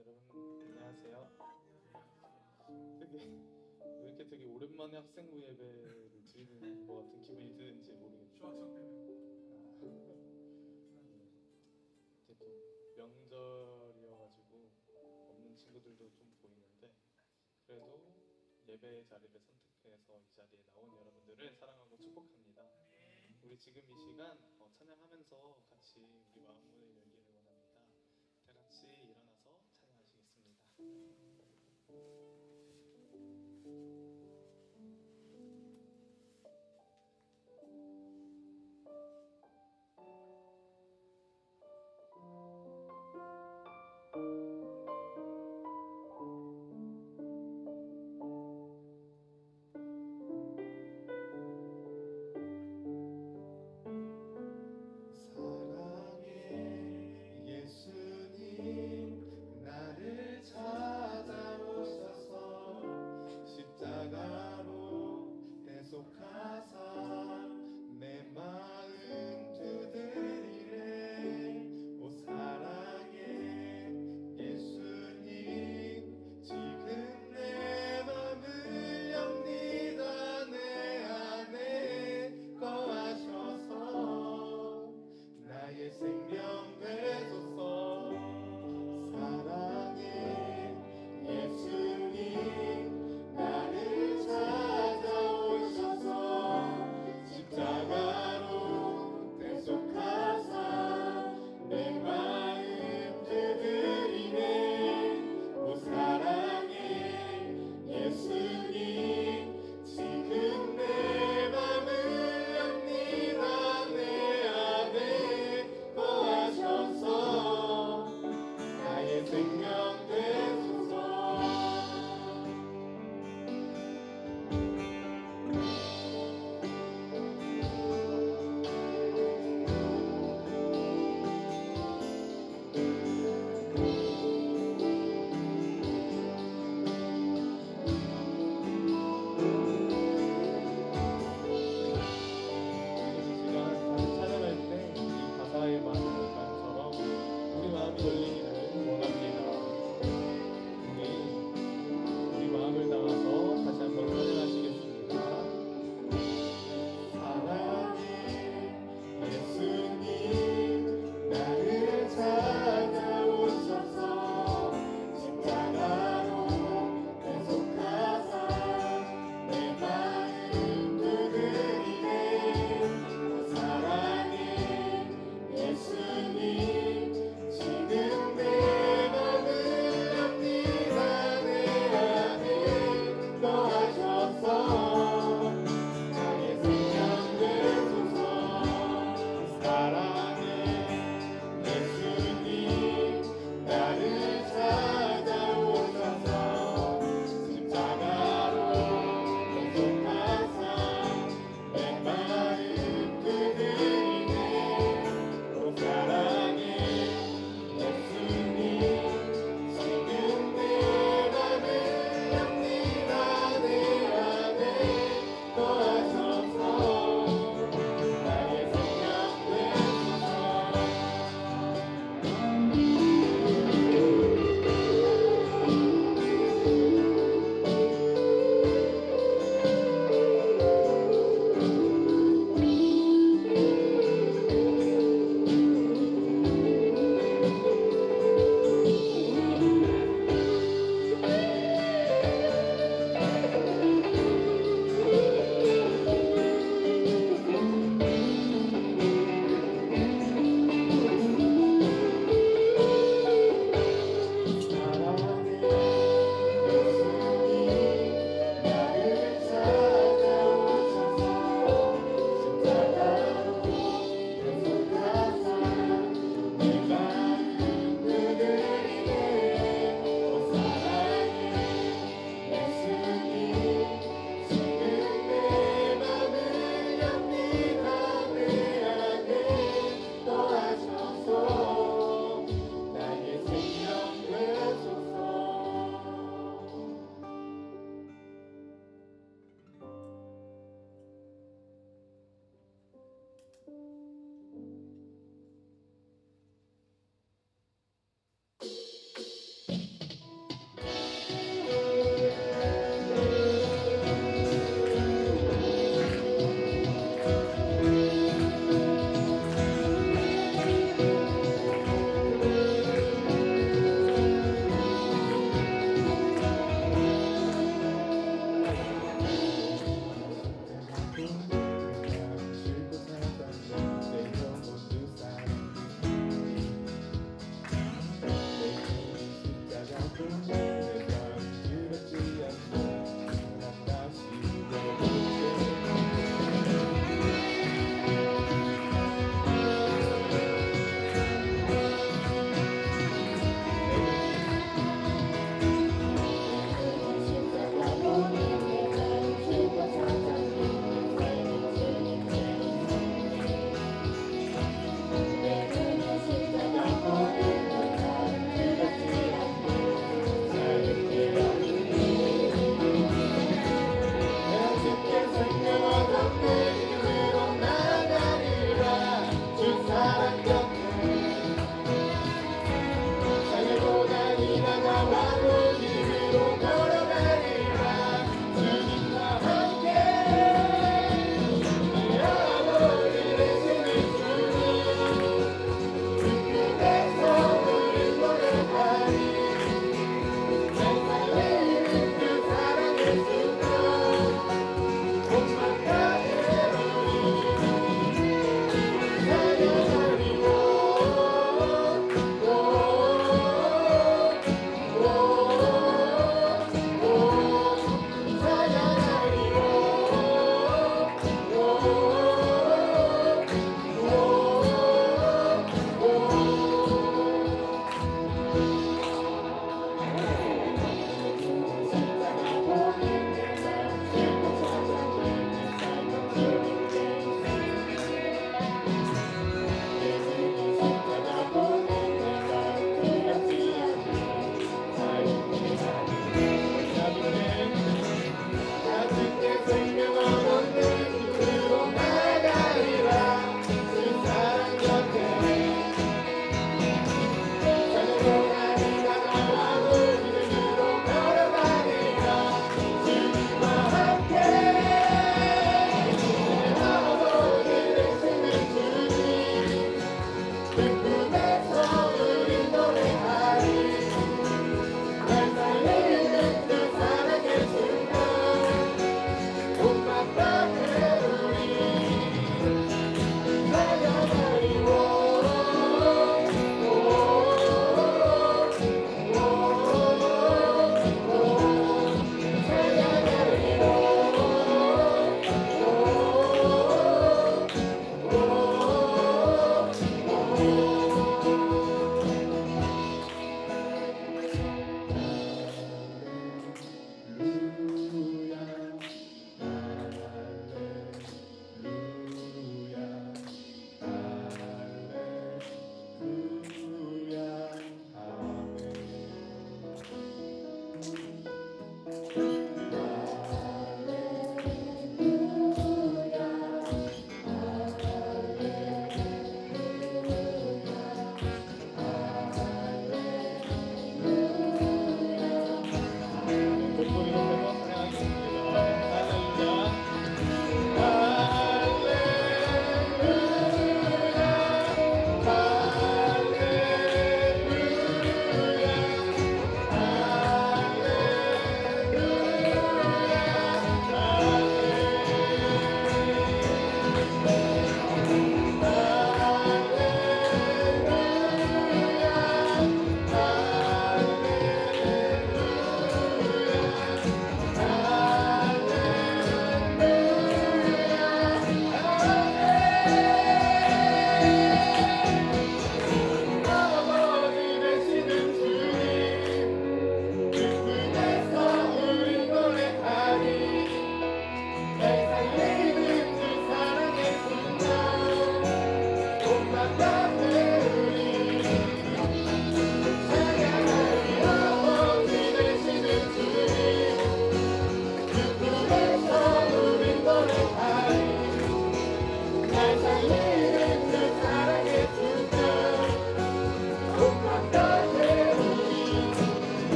여러분 안녕하세요. 왜 이렇게 되게 오랜만에 학생부 예배를 드리는 것 같은 기분이 드는지 모르겠네요. 휴학생 때문에. 이제 또 명절이어가지고 없는 친구들도 좀 보이는데 그래도 예배 자리를 선택해서 이 자리에 나온 여러분들을 사랑하고 축복합니다. 우리 지금 이 시간 찬양하면서 같이 우리 마음문을 열기를 원합니다. 다 같이 일어나서 찬양하시겠습니다. 사랑의 예수님 나를 찾아오셔서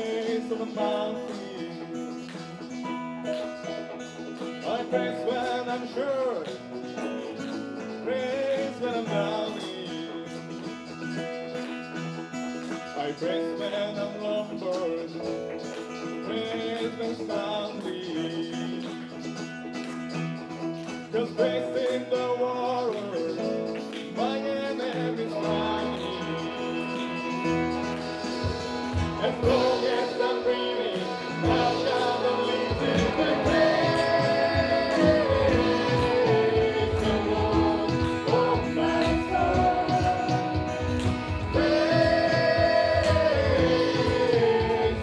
praise on the mountain. I praise when I'm sure, praise when I'm doubting. I praise when I'm lumbered, praise when standing. 'Cause praise in the water, my enemy's running. As long as I'm breathing, I've got a little praise the Lord, oh my soul. Praise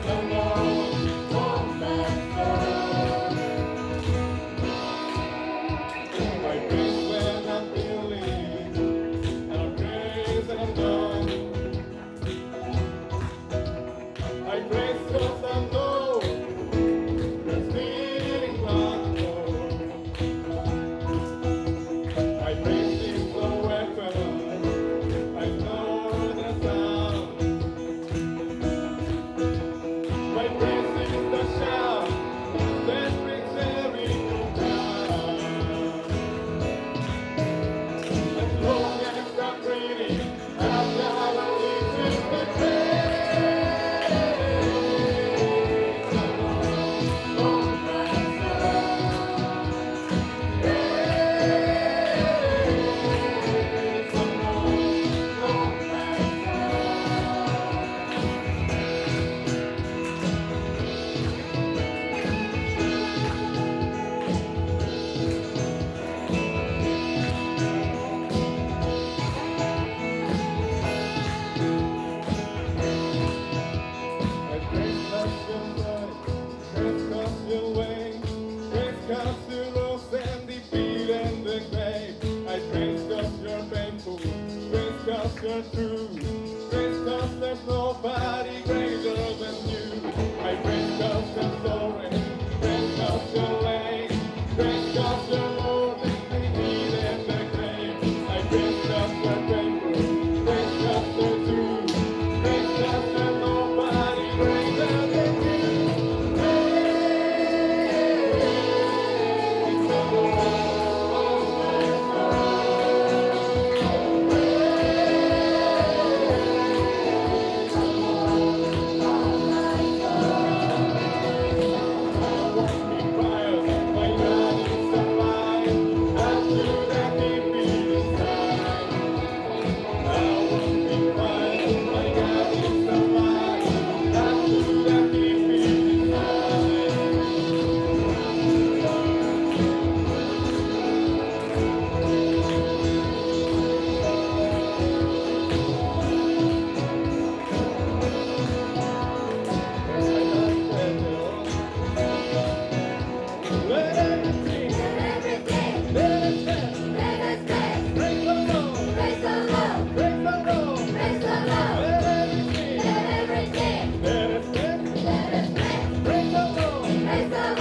the Lord, oh my soul. I praise when I'm feeling, and I praise when I'm done. I praise 'cause I know there's feeling much more. I praise is the weapon, I know the sound. My praise is the shout that brings Jericho down. As long as I'm breathing, I've got a little bit praise the Lord, oh my soul. Praise the Lord, oh my I praise 'cause you're right, praise 'cause you're way, praise 'cause you rose and defeated the grave. I praise 'cause you're faithful, praise 'cause you're true, praise 'cause there's nobody greater than you. I praise 'cause you're sorry, praise 'cause you're late, praise 'cause you're Lord and defeated the grave. I praise 'cause you're faithful, praise 'cause you're true, praise 'cause there's nobody greater than you. Praise the Lord, oh my Let everything, let us dance, praise the Lord, praise the Lord. Let everything, let us dance, praise the Lord, praise the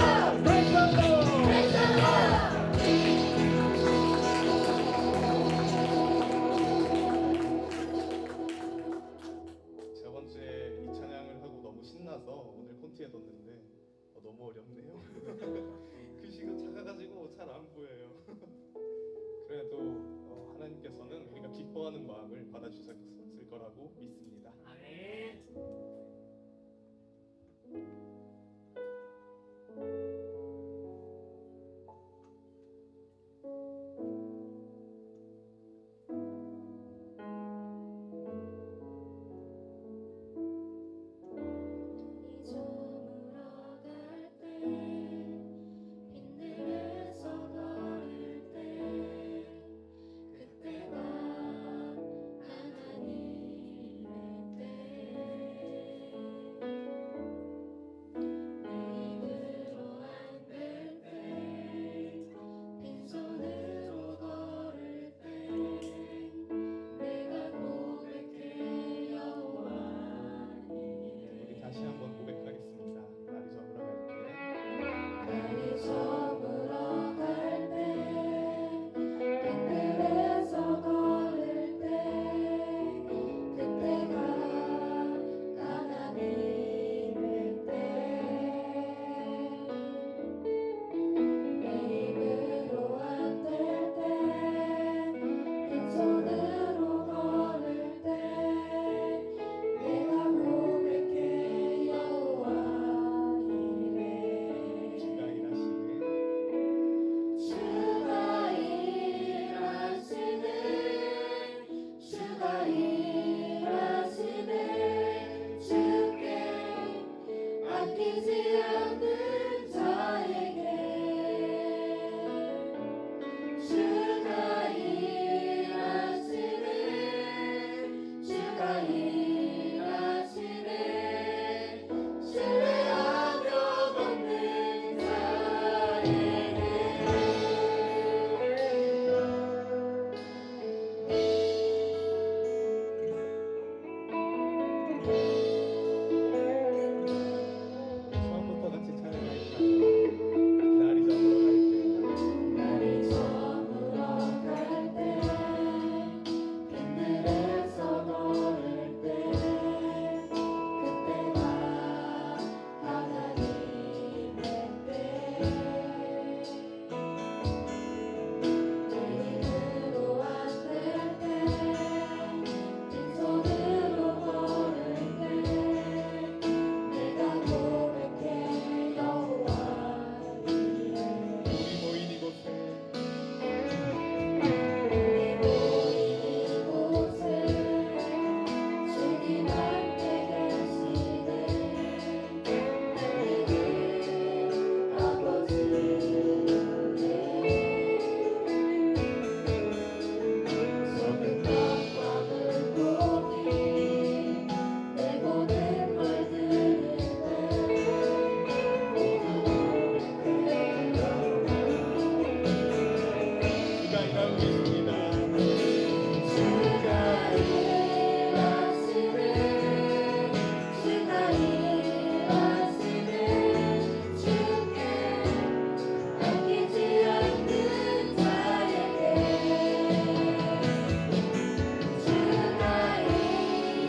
저번 주에 이 찬양을 하고 너무 신나서 오늘 콘티에 넣었는데 너무 어렵네요. 글씨가 작아가지고 잘 안 보여요. 그래도 하나님께서는 우리가 기뻐하는 마음을 받아주셨을 거라고 믿습니다. 눈이 저물어갈 때 빈들에서 걸을 때 그때가 하나님의 때 아끼지 않는 자에게 주가 일하시네 주가 일하시네 신뢰하며 걷는 자에게 처음부터 같이 찬양할까요? 날이 저물어 갈 때, 날이 저물어 갈 때 빈들에서 걸을 때 그때가 하나님의 때 내 힘으로 안 될 때 빈손으로 걸을 때 내가 고백해 여호와 우리 모인 이곳에 우리 모인 이곳에 주님 함께 계시네 하늘의 아버지네 좁은 땅과 물고기 내 모든 걸 들을 때 모두 고백해 주가 일하고 계십니다. 주가 일하시네 주가 일하시네 주께 아끼지 않는 자에게 주가 일하시네 주가 일하시네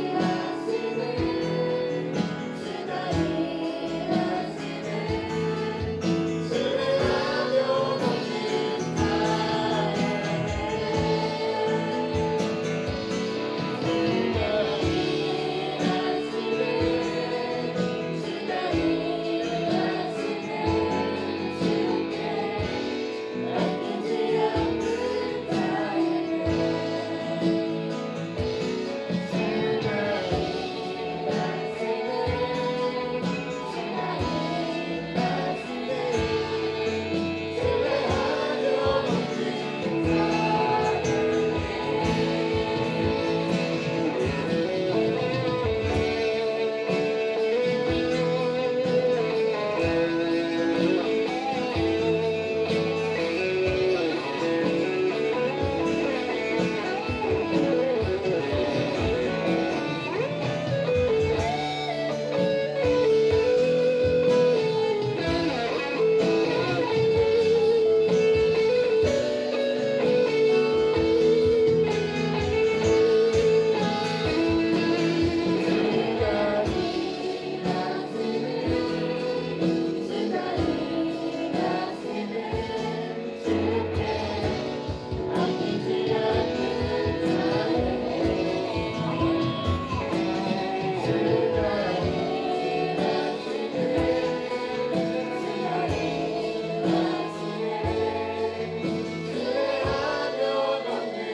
신뢰하며 걷는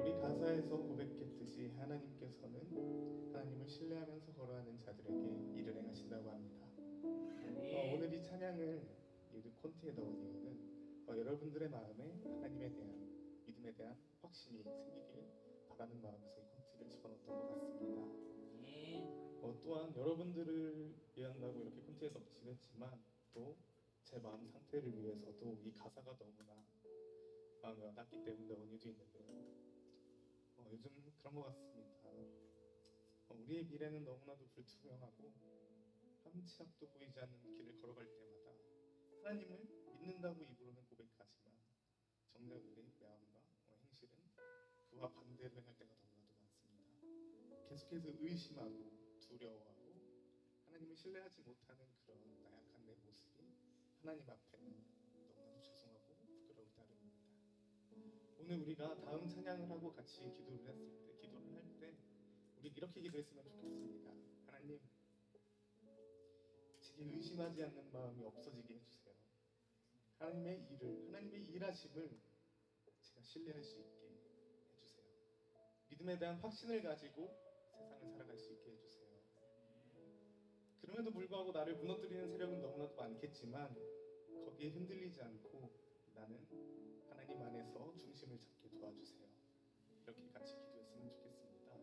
우리 가사에서 고백했듯이 하나님께서는 하나님을 신뢰하면서 걸어가는 자들에게 일을 행하신다고 합니다. 오늘 이 찬양을 이 콘티에 넣은 이유는 여러분들의 마음에 하나님에 대한 믿음에 대한 확신이 생기길 바라는 마음에서 이 콘티를 집어넣었던 것 같습니다. 또한 여러분들을 위한다고 이렇게 콘티에 넣긴 했지만 또 제 마음 상태를 위해서도 이 가사가 너무나 마음에 와닿기 때문에 넣은 이유도 있는데요. 요즘 그런 것 같습니다. 우리의 미래는 너무나도 불투명하고 한치 앞도 보이지 않는 길을 걸어갈 때마다 하나님을 믿는다고 입으로는 고백하지만 정작 우리의 마음과 행실은 그와 반대로 행할 때가 너무나도 많습니다. 계속해서 의심하고 두려워하고 하나님을 신뢰하지 못하는 그런 나약한 내 모습이 하나님 앞에는 너무나도 죄송하고 부끄러울 따름입니다. 오늘 우리가 다음 찬양을 하고 같이 기도를 할 때 우리 이렇게 기도했으면 좋겠습니다. 하나님, 제게 의심하지 않는 마음이 없어지게 해주세요. 하나님의 일하심을 제가 신뢰할 수 있게 해주세요. 믿음에 대한 확신을 가지고 세상을 살아갈 수 있게 해주세요. 그럼에도 불구하고 나를 무너뜨리는 세력은 너무나도 많겠지만 거기에 흔들리지 않고 나는 하나님 안에서 중심을 잡게 도와주세요. 이렇게 같이 기도했으면 좋겠습니다.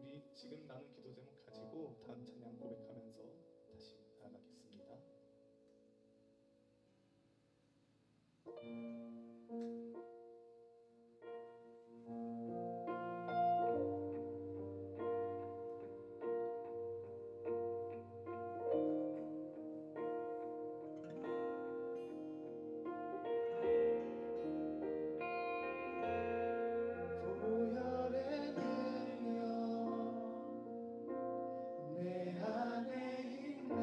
우리 지금 나눈 기도 제목 가지고 다음 찬양 고백하면서 다시 나아가겠습니다. 보혈의 능력 내 안에 있네.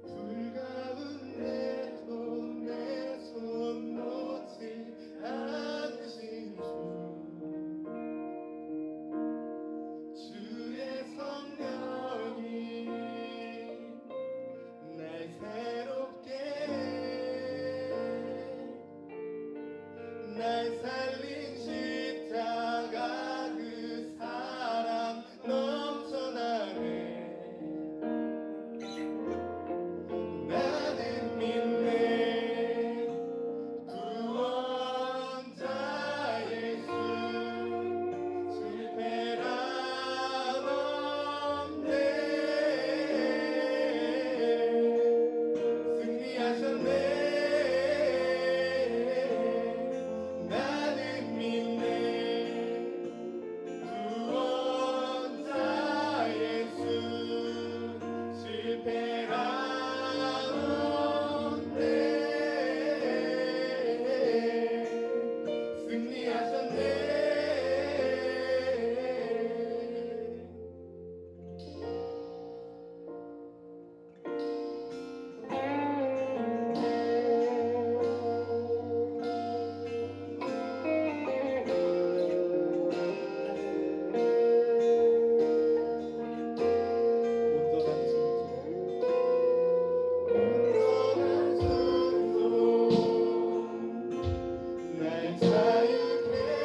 불 가운데도 내 손 놓지 않으신 주의 성령이 날 새롭게 날 살린 십자가 그 사랑 넘쳐나네. 나는 믿네 구원자 예수 실패란 없네. 승리하셨네. 나는 믿네 구원자 예수 실패란 없네. 승리하셨네. 온전한 순종 날 자유케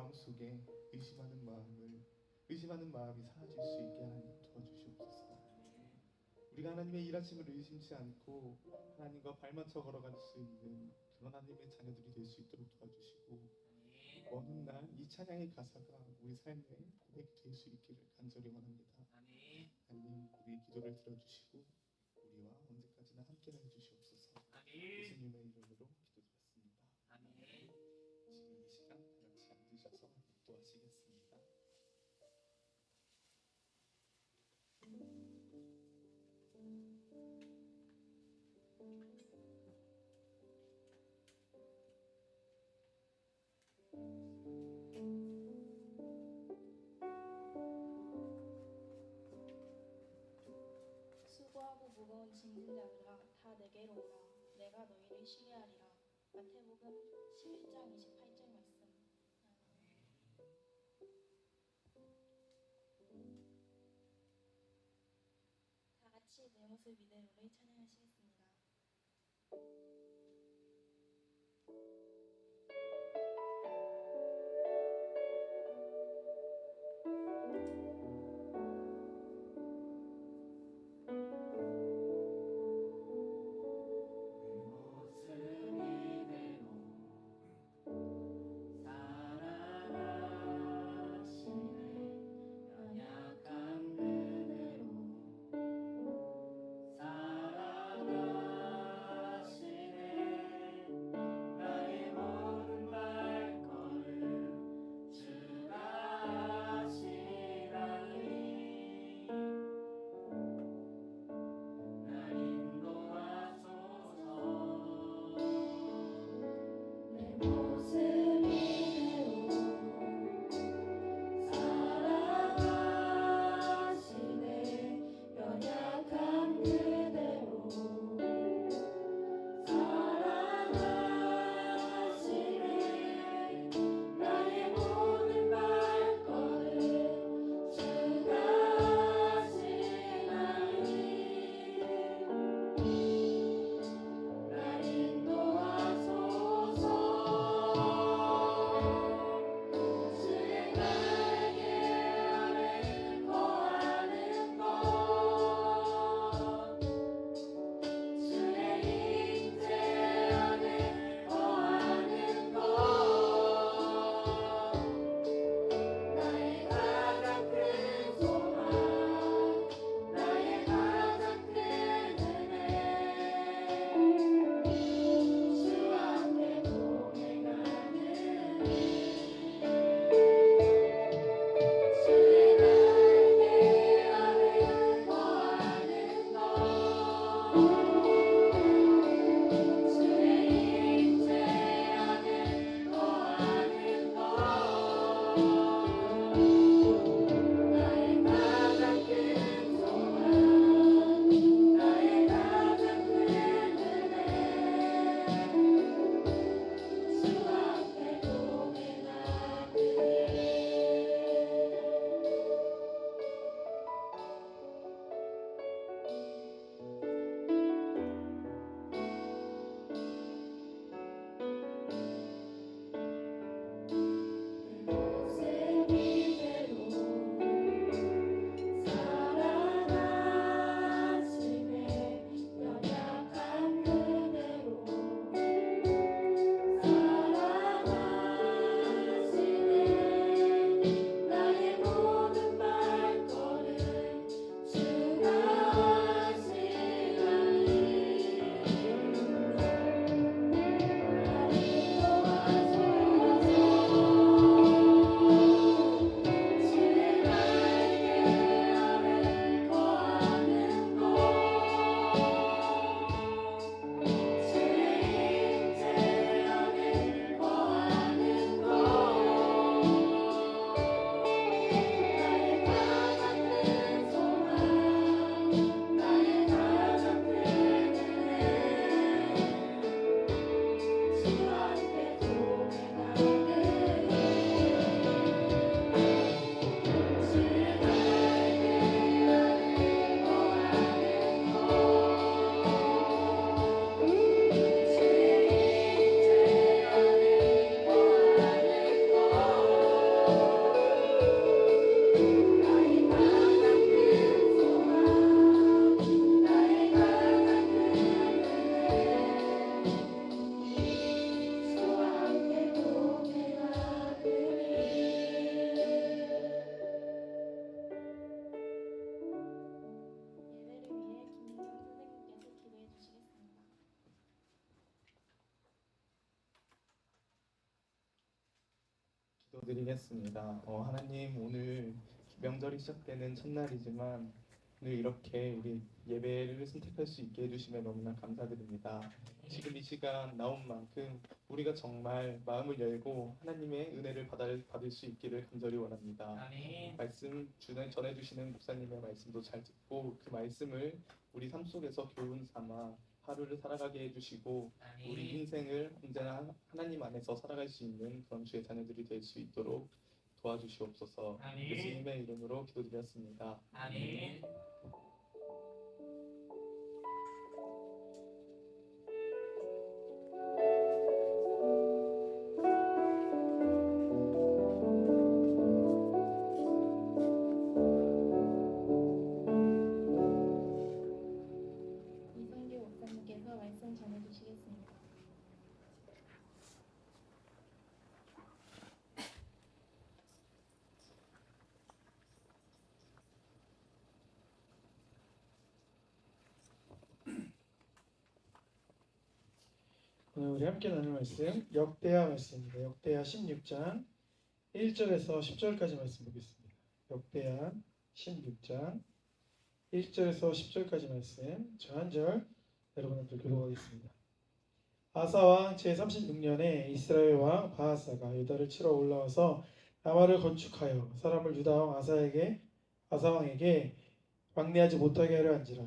마음속에 의심하는 마음이 사라질 수 있게 하나님 도와주시옵소서. 우리가 하나님의 일하심을 의심치 않고 하나님과 발맞춰 걸어갈 수 있는 그런 하나님의 자녀들이 될 수 있도록 도와주시고, 어느 날 이 찬양의 가사가 우리 삶의 고백이 될 수 있기를 간절히 원합니다. 하나님, 우리의 기도를 들어주시고 우리와 언제까지나 함께 해주시옵소서. 예수님의 이름으로 기도드렸습니다. 지금 이 시간 다 같이 앉으셔서 기도하시겠습니다. 수고하고 무거운 짐진 자들아 다 내게로 오라. 내가 너희를 쉬게 하리라. 마태복음 11장 28절 말씀. 다 같이 내 모습 이대로를 찬양하시겠습니다. 사랑하시네 연약한 그대로 사랑하시네 기도드리겠습니다. 하나님, 오늘 명절이 시작되는 첫날이지만 오늘 이렇게 우리 예배를 선택할 수 있게 해주심에 너무나 감사드립니다. 지금 이 시간 나온 만큼 우리가 정말 마음을 열고 하나님의 은혜를 받을 수 있기를 간절히 원합니다. 말씀 전해주시는 목사님의 말씀도 잘 듣고 그 말씀을 우리 삶 속에서 교훈 삼아 하루를 살아가게 해주시고 우리 인생을 언제나 하나님 안에서 살아갈 수 있는 그런 주의 자녀들이 될 수 있도록 도와주시옵소서. 예수님의 이름으로 기도드렸습니다. 아멘. 이성규 목사님께서 말씀 전해주시겠습니다. 오늘 우리 함께 나눌 말씀 역대하 말씀입니다. 역대하 16장 1절에서 10절까지 말씀 보겠습니다. 역대하 16장 1절에서 10절까지 말씀 저 한 절 여러분들 교독하겠습니다. 아사왕 제36년에 이스라엘 왕 바하사가 유다를 치러 올라와서 라마를 건축하여 사람을 유다 왕 아사왕에게 왕래하지 못하게 하려 한지라.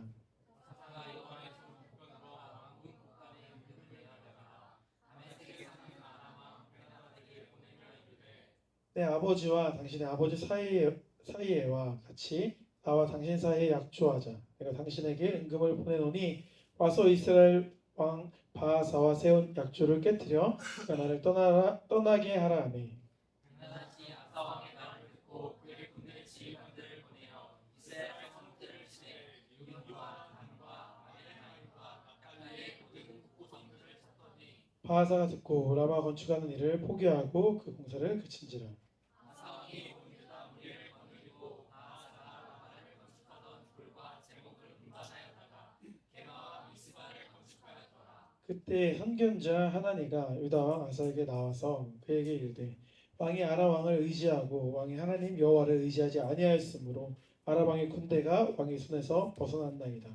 내 아버지와 당신의 아버지 사이에와 같이 나와 당신 사이에 약조하자. 내가 당신에게 은금을 보내노니 와서 이스라엘 왕 바하사와 세운 약조를 깨뜨려 그가 나를 떠나게 하라 하매. 다시 아사 왕의 말을 듣고 그에게 군대의 지휘관들을 보내어 이스라엘 성들을 치되 유기와 단과 아벨마임과 막갈라의 모든 국고성들을 찾더니 바하사가 듣고 라마 건축하는 일을 포기하고 그 공사를 그친지라. 아사 왕이 온 유다 무리를 거느리고 바하사가 라마를 건축하던 돌과 제목을 분반하였다가 게마와 미스바를 건축하였더라. 그때 선견자 하나니가 유다 왕 아사에게 나와서 그에게 이르되 왕이 아람 왕을 의지하고 왕이 하나님 여호와를 의지하지 아니하였으므로 아람 왕의 군대가 왕의 손에서 벗어났나이다.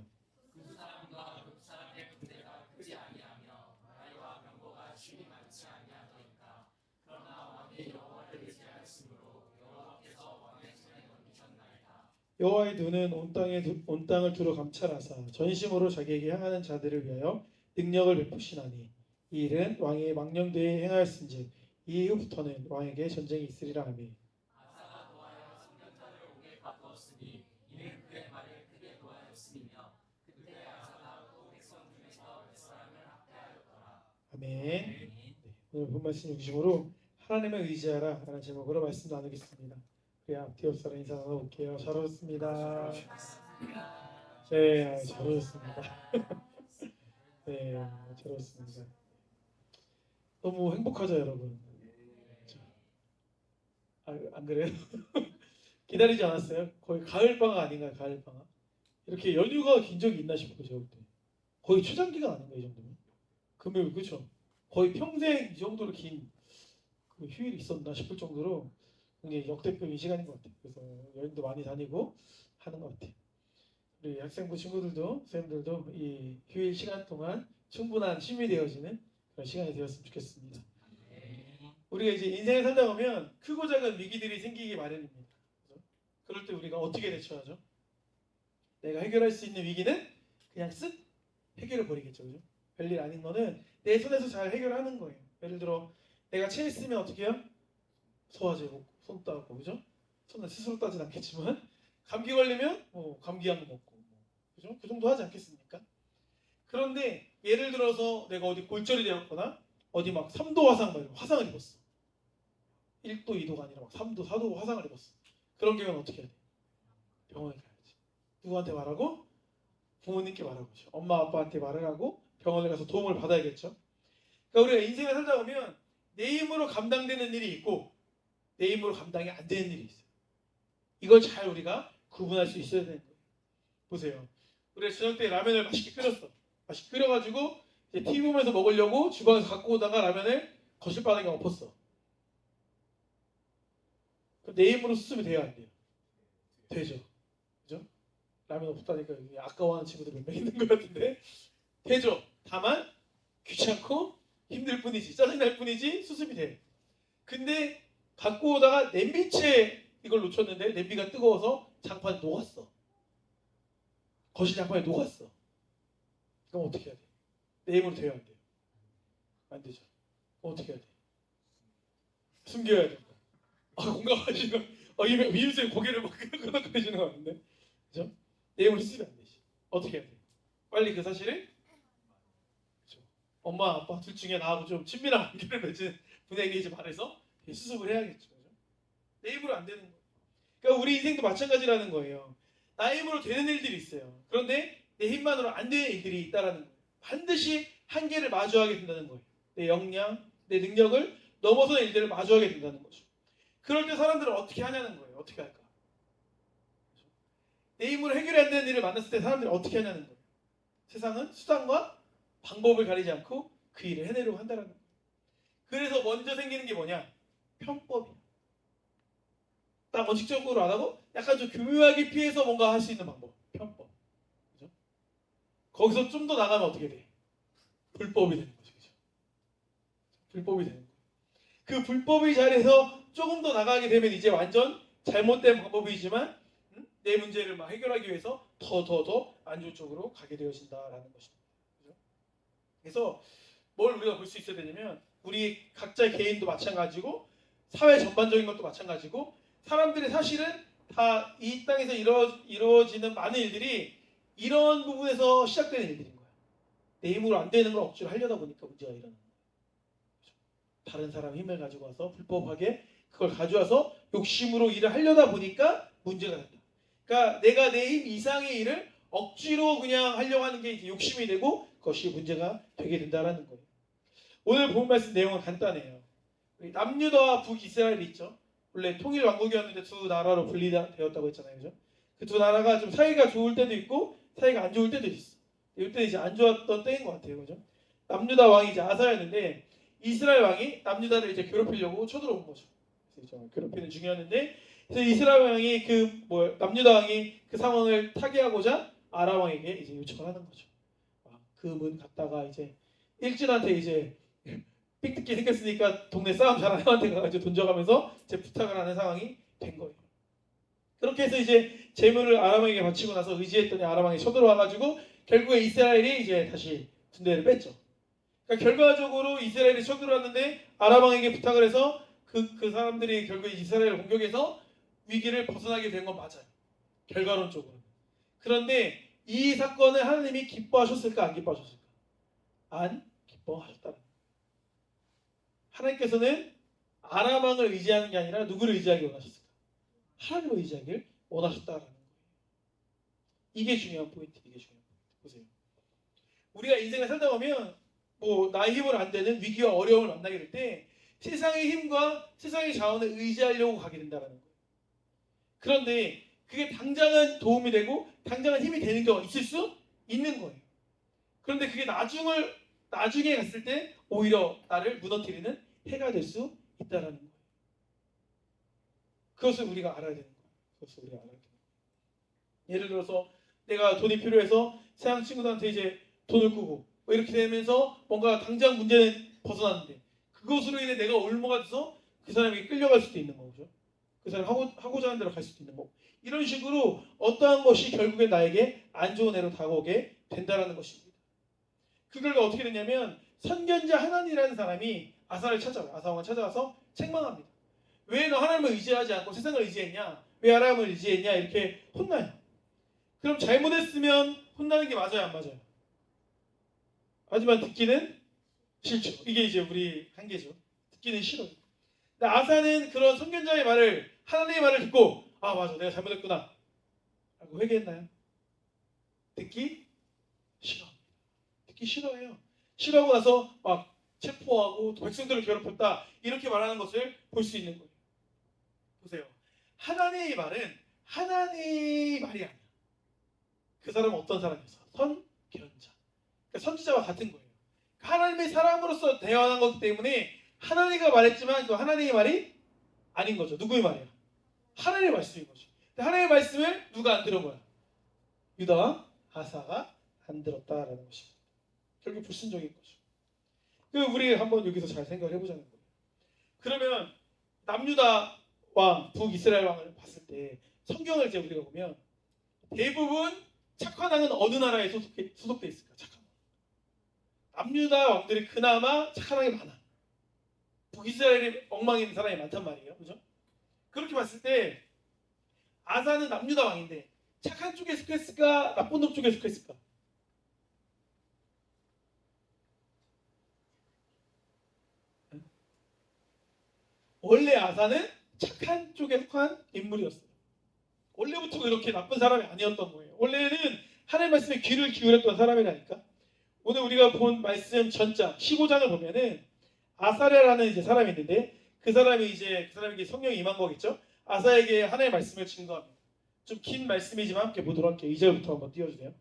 그 사람과 그 사람의 군대가 크지 아니하며 나이와 병거가 심히 많지 아니하더이까. 그러나 왕이 여호와를 의지하였으므로 여호와께서 왕의 손에 넘기셨나이다. 여호와의 눈은 온 땅을 두루 감찰하사 전심으로 자기에게 향하는 자들을 위하여 능력을 베푸시나니 이 일은 왕이 망령되이 행하였은즉 이 이후부터는 왕에게 전쟁이 있으리라 하며. 아사가 도하여 선견자를 옥에 가두었으니 이는 그의 말을 크게 도하였음이며 그때 아사가 또 백성 중에서 몇 사람을 학대하였더라. 아멘. 네, 오늘 본 말씀 중심으로 하나님을 의지하라 라는 제목으로 말씀 나누겠습니다. 우리 앞뒤 옆 사람 인사 나눠볼게요. 잘 오셨습니다. 네, 잘 오셨습니다. 네, 잘 오셨습니다. 너무 행복하죠, 여러분? 안 그래요? 기다리지 않았어요? 거의 가을방학 아닌가요? 가을방학? 이렇게 연휴가 긴 적이 있나 싶어요. 제가 볼 때. 거의 최장기가 아닌가, 이 정도면? 금요일, 그렇죠? 거의 평생 이 정도로 긴 그 휴일이 있었나 싶을 정도로 굉장히 역대급인 시간인 것 같아요. 그래서 여행도 많이 다니고 하는 것 같아요. 우리 학생부 친구들도 선생님들도 이 휴일 시간 동안 충분한 쉼이 되어지는 그런 시간이 되었으면 좋겠습니다. 우리가 이제 인생을 살다 보면 크고 작은 위기들이 생기기 마련입니다. 그죠? 그럴 때 우리가 어떻게 대처하죠? 내가 해결할 수 있는 위기는 그냥 쓱 해결해 버리겠죠. 그죠? 별일 아닌 거는 내 손에서 잘 해결하는 거예요. 예를 들어 내가 체했으면 어떻게 해요? 소화제 먹고 손 따고 그죠? 손은 스스로 따진 않겠지만 감기 걸리면 감기약 먹고 그죠? 그 정도 하지 않겠습니까? 그런데 예를 들어서 내가 어디 골절이 되었거나 어디 막 3도 화상을 입었어. 1도, 2도가 아니라 막 3도, 4도 화상을 입었어. 그런 경우는 어떻게 해야 돼? 병원에 가야지. 누구한테 말하고? 부모님께 말하고 엄마 아빠한테 말을 하고 병원에 가서 도움을 받아야겠죠. 그러니까 우리가 인생을 살다 보면 내 힘으로 감당되는 일이 있고 내 힘으로 감당이 안 되는 일이 있어요. 이걸 잘 우리가 구분할 수 있어야 되는 거예요. 보세요. 우리가 저녁 때 라면을 맛있게 끓였어. 맛있게 끓여가지고 이제 TV 보면서 먹으려고 주방에서 갖고 오다가 라면을 거실바닥에 엎었어. 내 힘으로 수습이 돼야 안 돼요? 되죠. 그죠? 라면 없다니까 여기 아까워하는 친구들 몇 명 있는 것 같은데 되죠. 다만 귀찮고 힘들 뿐이지 짜증날 뿐이지 수습이 돼. 근데 갖고 오다가 냄비채 이걸 놓쳤는데 냄비가 뜨거워서 장판이 녹았어. 거실 장판이 녹았어. 그럼 어떻게 해야 돼? 내 힘으로 돼야 안 돼요? 안 되죠. 그럼 어떻게 해야 돼? 숨겨야 돼. 공감하시는 위임쌤 고개를 막 끄덕거리시는 것 같은데 그죠? 내 힘으로 쓰면 안 되지. 어떻게 해야 돼? 빨리 그 사실을 그죠? 엄마 아빠 둘 중에 나하고 좀 친밀한 관계를 맺은 분에게 이제 말해서 수습을 해야겠죠. 그죠? 내 힘으로 안 되는 거예요. 그러니까 우리 인생도 마찬가지라는 거예요. 나의 힘으로 되는 일들이 있어요. 그런데 내 힘만으로 안 되는 일들이 있다라는 거예요. 반드시 한계를 마주하게 된다는 거예요. 내 역량, 내 능력을 넘어서는 일들을 마주하게 된다는 거죠. 그럴 때 사람들은 어떻게 하냐는 거예요. 어떻게 할까? 내 힘으로 해결이 안 되는 일을 만났을 때 사람들이 어떻게 하냐는 거예요. 세상은 수단과 방법을 가리지 않고 그 일을 해내려고 한다는 거예요. 그래서 먼저 생기는 게 뭐냐? 편법이야. 딱 원칙적으로 안 하고 약간 좀 교묘하게 피해서 뭔가 할 수 있는 방법. 편법. 그죠? 거기서 좀 더 나가면 어떻게 돼? 불법이 되는 거죠. 그죠? 불법이 되는 거예요. 그 불법의 자리에서 조금 더 나가게 되면 이제 완전 잘못된 방법이지만 내 문제를 막 해결하기 위해서 더 안 좋은 쪽으로 가게 되어진다라는 것입니다. 그죠? 그래서 뭘 우리가 볼 수 있어야 되냐면 우리 각자 개인도 마찬가지고 사회 전반적인 것도 마찬가지고 사람들이 사실은 다 이 땅에서 이루어지는 많은 일들이 이런 부분에서 시작되는 일들인 거야. 내 힘으로 안 되는 걸 억지로 하려다 보니까 문제가 일어나는 거야. 그렇죠? 다른 사람 힘을 가지고 와서 불법하게 그걸 가져와서 욕심으로 일을 하려다 보니까 문제가 된다. 그러니까 내가 내 힘 이상의 일을 억지로 그냥 하려고 하는 게 이제 욕심이 되고 그것이 문제가 되게 된다라는 거예요. 오늘 본 말씀 내용은 간단해요. 남유다와 북이스라엘이 있죠. 원래 통일 왕국이었는데 두 나라로 분리되었다고 했잖아요. 그죠? 그 두 나라가 좀 사이가 좋을 때도 있고 사이가 안 좋을 때도 있어. 이때 이제 안 좋았던 때인 것 같아요. 그죠? 남유다 왕이 이제 아사였는데 이스라엘 왕이 남유다를 이제 괴롭히려고 쳐들어온 거죠. 그래서 괴롭히는 중이었는데 그래서 이스라엘 왕이 남유다 왕이 그 상황을 타개하고자 아람 왕에게 이제 요청을 하는 거죠. 그 문 갔다가 이제 일진한테 이제 삑뜯기 생겼으니까 동네 싸움 잘하는 형한테 가가지고 던져가면서 이제 부탁을 하는 상황이 된 거예요. 그렇게 해서 이제 재물을 아람 왕에게 바치고 나서 의지했더니 아람 왕이 쳐들어와가지고 결국에 이스라엘이 이제 다시 군대를 뺐죠. 그러니까 결과적으로 이스라엘이 쳐들어왔는데 아람 왕에게 부탁을 해서 그 사람들이 결국에 이스라엘을 공격해서 위기를 벗어나게 된 건 맞아요. 결과론적으로. 그런데 이 사건을 하나님이 기뻐하셨을까 안 기뻐하셨을까? 안 기뻐하셨다. 하나님께서는 아람 왕을 의지하는 게 아니라 누구를 의지하기 원하셨을까? 하나님을 의지하길 원하셨다라는 거예요. 이게 중요한 포인트. 이게 중요한 포인트. 보세요. 우리가 인생을 살다 보면 나의 힘으로 안 되는 위기와 어려움을 만나게 될 때 세상의 힘과 세상의 자원을 의지하려고 가게 된다는 거예요. 그런데 그게 당장은 도움이 되고 당장은 힘이 되는 경우가 있을 수 있는 거예요. 그런데 그게 나중에 갔을 때 오히려 나를 무너뜨리는 해가 될 수 있다는 거예요. 그것을 우리가 알아야 되는 거예요. 예를 들어서 내가 돈이 필요해서 세상 친구들한테 이제 돈을 꾸고 이렇게 되면서 뭔가 당장 문제는 벗어났는데 그것으로 인해 내가 올무가 돼서 그 사람에게 끌려갈 수도 있는 거죠. 그 사람이 하고자 하는 대로 갈 수도 있는 거고 이런 식으로 어떠한 것이 결국에 나에게 안 좋은 애로 다가오게 된다는 것입니다. 그 결과 어떻게 되냐면 선견자 하나니라는 사람이 아사를 찾아와요. 아사왕을 찾아와서 책망합니다. 왜 너 하나님을 의지하지 않고 세상을 의지했냐? 왜 하나님을 의지했냐? 이렇게 혼나요. 그럼 잘못했으면 혼나는 게 맞아요? 안 맞아요? 하지만 듣기는 싫죠. 이게 이제 우리 한계죠. 듣기는 싫어요. 근데 아사는 그런 선견자의 말을 하나님의 말을 듣고 맞아 내가 잘못했구나 라고 회개했나요? 듣기 싫어. 듣기 싫어해요. 싫어하고 나서 막 체포하고 백성들을 괴롭혔다 이렇게 말하는 것을 볼 수 있는 거예요. 보세요. 하나님의 말은 하나님의 말이 아니야. 그 사람은 어떤 사람이었어? 선견자. 그러니까 선지자와 같은 거예요. 하나님의 사람으로서 대화한 거기 때문에 하나님과 말했지만 그 하나님의 말이 아닌 거죠. 누구의 말이야? 하나님의 말씀인 거죠. 근데 하나님의 말씀을 누가 안 들은 거야? 유다와 아사가 안 들었다라는 것입니다. 결국 불순종인 거죠. 그 우리 한번 여기서 잘 생각을 해보자는 거예요. 그러면 남유다 왕, 북이스라엘 왕을 봤을 때 성경을 이제 우리가 보면 대부분 착한 왕은 어느 나라에 소속돼 있을까? 착한 왕. 남유다 왕들이 그나마 착한 왕이 많아. 북이스라엘이 엉망인 사람이 많단 말이에요. 그죠? 그렇게 봤을 때 아사는 남유다 왕인데 착한 쪽에 속했을까? 나쁜 놈 쪽에 속했을까? 원래 아사는 착한 쪽에 속한 인물이었어요. 원래부터 그렇게 나쁜 사람이 아니었던 거예요. 원래는 하나님 말씀에 귀를 기울였던 사람이라니까. 오늘 우리가 본 말씀 전장 15장을 보면은 아사랴라는 이제 사람이 있는데 그 사람에게 성령이 임한 거겠죠. 아사에게 하나님의 말씀을 증거합니다. 좀 긴 말씀이지만 함께 보도록 할게요. 2절부터 한번 띄워주세요.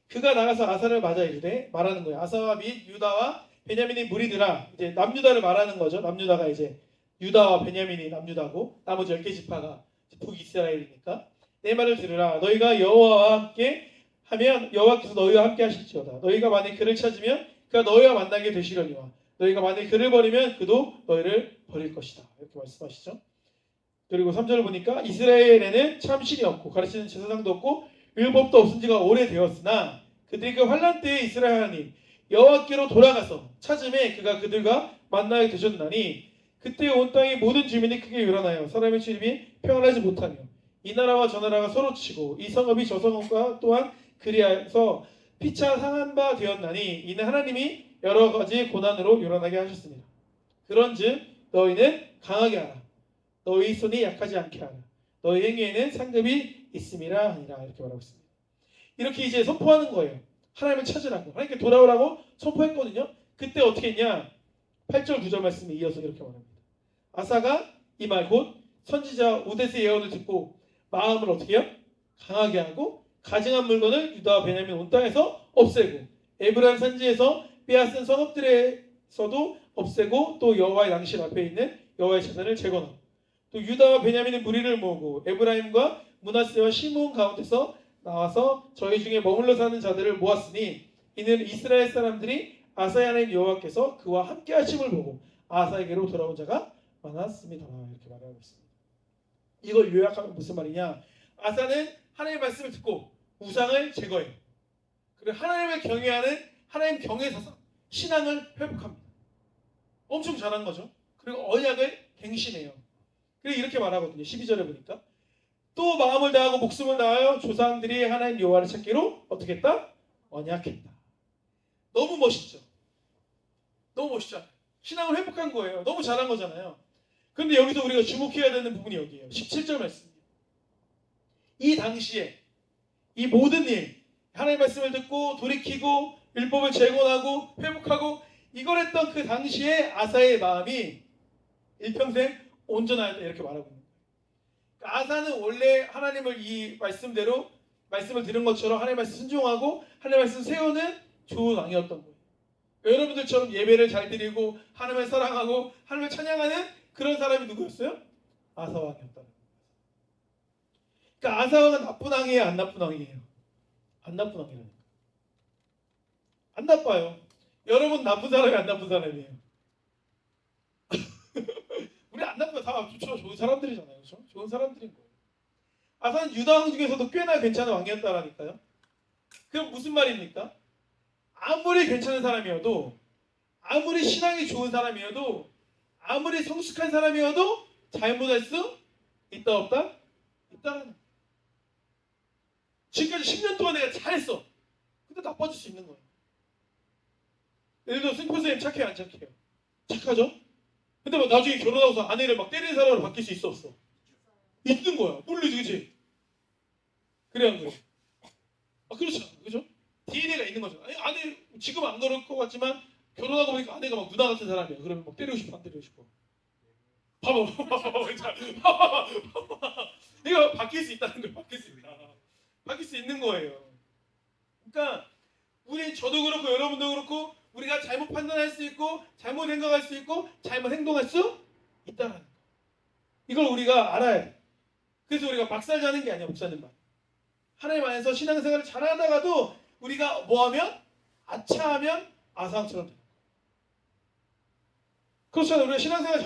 그가 나가서 아사를 맞아 이르되 말하는 거예요. 아사와 및 유다와 베냐민의 무리들아, 이제 남유다를 말하는 거죠. 남유다가 이제 유다와 베냐민이 남유다고 나머지 10개 지파가 북이스라엘이니까 내 말을 들으라. 너희가 여호와와 함께 하면 여호와께서 너희와 함께 하실지어다. 너희가 만일 그를 찾으면 그가 너희와 만나게 되시려니와 너희가 만일 그를 버리면 그도 너희를 버릴 것이다. 이렇게 말씀하시죠. 그리고 3절을 보니까 이스라엘에는 참신이 없고 가르치는 제사장도 없고 율법도 없은 지가 오래되었으나 그들이 그 환난 때에 이스라엘 하나님 여호와께로 돌아가서 찾음에 그가 그들과 만나게 되셨나니 그때 온 땅의 모든 주민이 크게 요란하여 사람의 출입이 평안하지 못하며 이 나라와 저 나라가 서로 치고 이 성읍이 저 성읍과 또한 그리하여서 피차 상한 바 되었나니 이는 하나님이 여러 가지 고난으로 요란하게 하셨습니다. 그런즉 너희는 강하게 하라. 너희 손이 약하지 않게 하라. 너희 행위에는 상급이 있음이라 하니라. 이렇게 말하고 있습니다. 이렇게 이제 선포하는 거예요. 하나님을 찾으라고. 하나님께 돌아오라고 선포했거든요. 그때 어떻게 했냐? 8절 9절 말씀에 이어서 이렇게 말합니다. 아사가 이 말 곧 선지자 오데스의 예언을 듣고 마음을 어떻게 해요? 강하게 하고 가증한 물건을 유다와 베냐민 온 땅에서 없애고 에브라임 산지에서 빼앗은 성읍들에서도 없애고 또 여호와의 낭실 앞에 있는 여호와의 제단을 재건하고 또 유다와 베냐민의 무리를 모으고 에브라임과 므낫세와 시므온 가운데서 나와서 저희 중에 머물러 사는 자들을 모았으니 이는 이스라엘 사람들이 아사의 하나님 여호와께서 그와 함께 하심을 보고 아사에게로 돌아온 자가 많았습니다. 이렇게 말하고 있습니다. 이걸 요약하면 무슨 말이냐? 아사는 하나님의 말씀을 듣고 우상을 제거해요. 그리고 하나님을 경외하는 하나님 경외 사상, 신앙을 회복합니다. 엄청 잘한 거죠. 그리고 언약을 갱신해요. 그리고 이렇게 말하거든요. 12절에 보니까 또 마음을 다하고 목숨을 다하여 조상들이 하나님 여호와를 찾기로 어떻게 했다? 언약했다. 너무 멋있죠. 너무 멋있잖아요. 신앙을 회복한 거예요. 너무 잘한 거잖아요. 그런데 여기서 우리가 주목해야 되는 부분이 여기에요. 17절 말씀입니다. 이 당시에 이 모든 일, 하나님의 말씀을 듣고 돌이키고 율법을 재건하고 회복하고 이걸 했던 그 당시에 아사의 마음이 일평생 온전하였다 이렇게 말하고 있는 거예요. 아사는 원래 하나님을 이 말씀대로 말씀을 들은 것처럼 하나님의 말씀 순종하고 하나님의 말씀 세우는 좋은 왕이었던 거예요. 여러분들처럼 예배를 잘 드리고 하나님을 사랑하고 하나님을 찬양하는 그런 사람이 누구였어요? 아사 왕이었다는 거예요. 그러니까 아사 왕은 나쁜 왕이에요? 안 나쁜 왕이에요? 안 나쁜 왕이라니까. 안 나빠요. 여러분 나쁜 사람이 안 나쁜 사람이에요. 우리 안 나빠요. 다 좋은 사람들이잖아요. 그렇죠? 좋은 사람들인 거예요. 아사는 유다 왕 중에서도 꽤나 괜찮은 왕이었다라니까요. 그럼 무슨 말입니까? 아무리 괜찮은 사람이어도 아무리 신앙이 좋은 사람이어도 아무리 성숙한 사람이어도 잘못할 수 있다 없다? 있다라는 거예요. 지금까지 10년 동안 내가 잘했어. 근데 나빠질 수 있는 거예요. 예를 들어 승표 선생님 착해요 안 착해요? 착하죠? 근데 막 나중에 결혼하고서 아내를 막 때리는 사람으로 바뀔 수 있어 없어? 있는 거야. 물리지 그치? 그래 안 그래? 아 그렇잖아. 그죠? DNA가 있는 거죠. 아니 아내 지금 안 그럴 것 같지만 결혼하고 보니까 아내가 막 누나 같은 사람이야. 그러면 막 때리고 싶어 안 때리고 싶어? 봐봐. 이거 바뀔 수 있다는 거예요. 바뀔 수 있다. 바뀔 수 있는 거예요. 그러니까 저도 그렇고 여러분도 그렇고 우리가 잘못 판단할 수 있고 잘못 생각할 수 있고 잘못 행동할 수 있다는 거예요. 이걸 우리가 알아야 돼. 그래서 우리가 막살자는 게 아니야, 목사님 말. 하나님 안에서 신앙생활을 잘하다가도 우리가 뭐하면 아차하면 아상처럼 돼요. 그렇잖아요. 우리가 신앙생활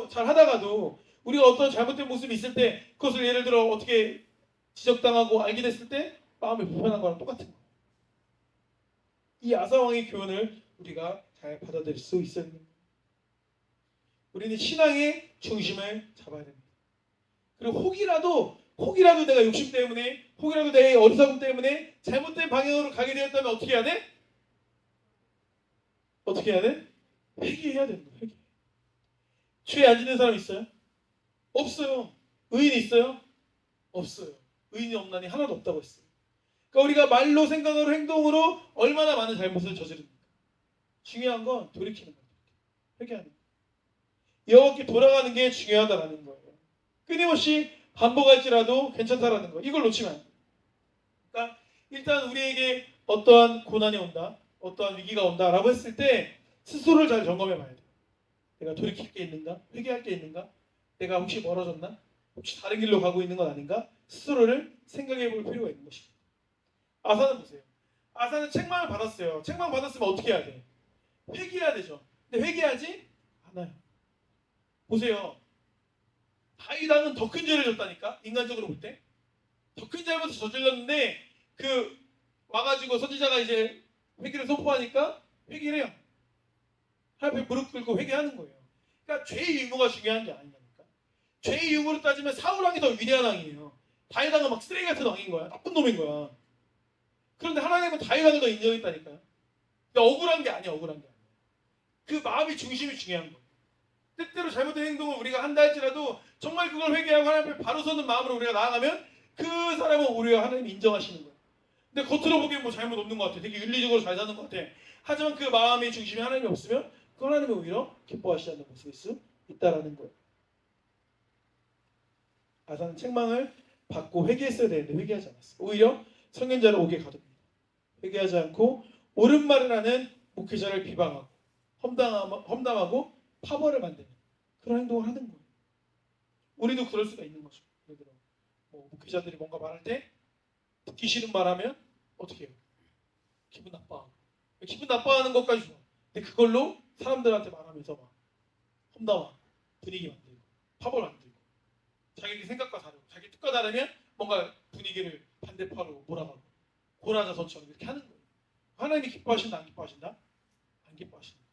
잘하다가도 우리가 어떤 잘못된 모습이 있을 때 그것을 예를 들어 어떻게 지적당하고 알게 됐을 때 마음이 불편한 거랑 똑같은 거예요. 이 아사왕의 교훈을 우리가 잘 받아들일 수 있어야 됩니다. 우리는 신앙의 중심을 잡아야 됩니다. 그리고 혹이라도 내가 욕심 때문에, 혹이라도 내 어리석음 때문에 잘못된 방향으로 가게 되었다면 어떻게 해야 돼? 어떻게 해야 돼? 회개해야 된다. 회개. 죄에 안 짓는 사람 있어요? 없어요. 의인 있어요? 없어요. 의인이 없나니 하나도 없다고 했어요. 그러니까 우리가 말로, 생각으로, 행동으로 얼마나 많은 잘못을 저지릅니까? 중요한 건 돌이키는 거예요. 회개하는 거예요. 여호와께 돌아가는 게 중요하다라는 거예요. 끊임없이 반복할지라도 괜찮다라는 거. 이걸 놓치면 안 돼요. 그러니까 일단 우리에게 어떠한 고난이 온다, 어떠한 위기가 온다라고 했을 때 스스로를 잘 점검해 봐야 돼요. 내가 돌이킬 게 있는가? 회개할 게 있는가? 내가 혹시 멀어졌나? 혹시 다른 길로 가고 있는 건 아닌가? 스스로를 생각해 볼 필요가 있는 것입니다. 아사는 보세요. 아사는 책망을 받았어요. 책망 받았으면 어떻게 해야 돼? 회개해야 되죠. 근데 회개하지 않아요. 보세요. 다윗왕은 더 큰 죄를 졌다니까. 인간적으로 볼 때. 더 큰 잘못을 저질렀는데 와가지고 선지자가 이제 회개를 선포하니까 회개를 해요. 하나님 앞에 무릎 꿇고 회개하는 거예요. 그러니까 죄의 유무가 중요한 게 아니냐니까. 죄의 유무로 따지면 사울왕이 더 위대한 왕이에요. 다윗왕은 막 쓰레기 같은 왕인 거야. 나쁜 놈인 거야. 그런데 하나님은 다윗왕을 더 인정했다니까요. 그러니까 억울한 게 아니야. 억울한 게 아니야. 그 마음의 중심이 중요한 거예요. 때때로 잘못된 행동을 우리가 한다 할지라도 정말 그걸 회개하고 하나님 앞에 바로 서는 마음으로 우리가 나아가면 그 사람은 우리가 하나님이 인정하시는 거예요. 근데 겉으로 보기엔 뭐 잘못 없는 것 같아. 되게 윤리적으로 잘 사는 것 같아. 하지만 그 마음의 중심에 하나님이 없으면 그 하나님이 오히려 기뻐하시지 않는 모습일 수 있다라는 거예요. 아사는 책망을 받고 회개했어야 되는데 회개하지 않았어요. 오히려 선견자를 옥에 가둡니다. 회개하지 않고 옳은 말을 하는 목회자를 비방하고 험담하고 파벌을 만드는 그런 행동을 하는 거예요. 우리도 그럴 수가 있는 거죠. 예를 들어 목회자들이 뭔가 말할 때 듣기 싫은 말하면 어떻게 해요? 기분 나빠하고. 기분 나빠하는 것까지 좋아. 근데 그걸로 사람들한테 말하면서 막 험담하고 분위기 만들고 파벌 만들고 자기 생각과 다르고 자기 뜻과 다르면 뭔가 분위기를 반대파로 몰아가고 고라자선처럼 이렇게 하는 거예요. 하나님이 기뻐하신다 안 기뻐하신다? 안 기뻐하신다.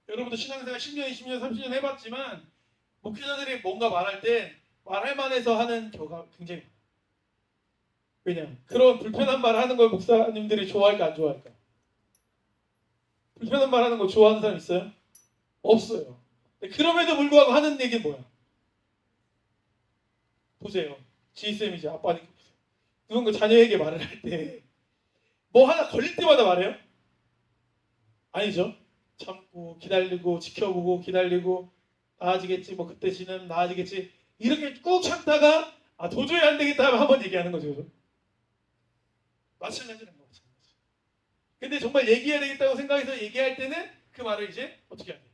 여러분도 신앙생활 10년, 20년, 30년 해봤지만 목회자들이 뭔가 말할 때 말할 만해서 하는 경우가 굉장히 많아요. 왜냐? 그런 불편한 말 하는 걸 목사님들이 좋아할까 안 좋아할까? 불편한 말 하는 거 좋아하는 사람 있어요? 없어요. 근데 그럼에도 불구하고 하는 얘기는 뭐야? 보세요. 지희쌤이 이제 아빠니까 보세요. 누군가 자녀에게 말을 할 때 뭐 하나 걸릴 때마다 말해요? 아니죠. 참고 기다리고 지켜보고 기다리고 나아지겠지 뭐 그때 지나면 나아지겠지 이렇게 꾹 참다가 도저히 안 되겠다 하면 한번 얘기하는 거죠. 마찬가지라는 거 마찬가지. 근데 정말 얘기해야 되겠다고 생각해서 얘기할 때는 그 말을 이제 어떻게 해야 돼?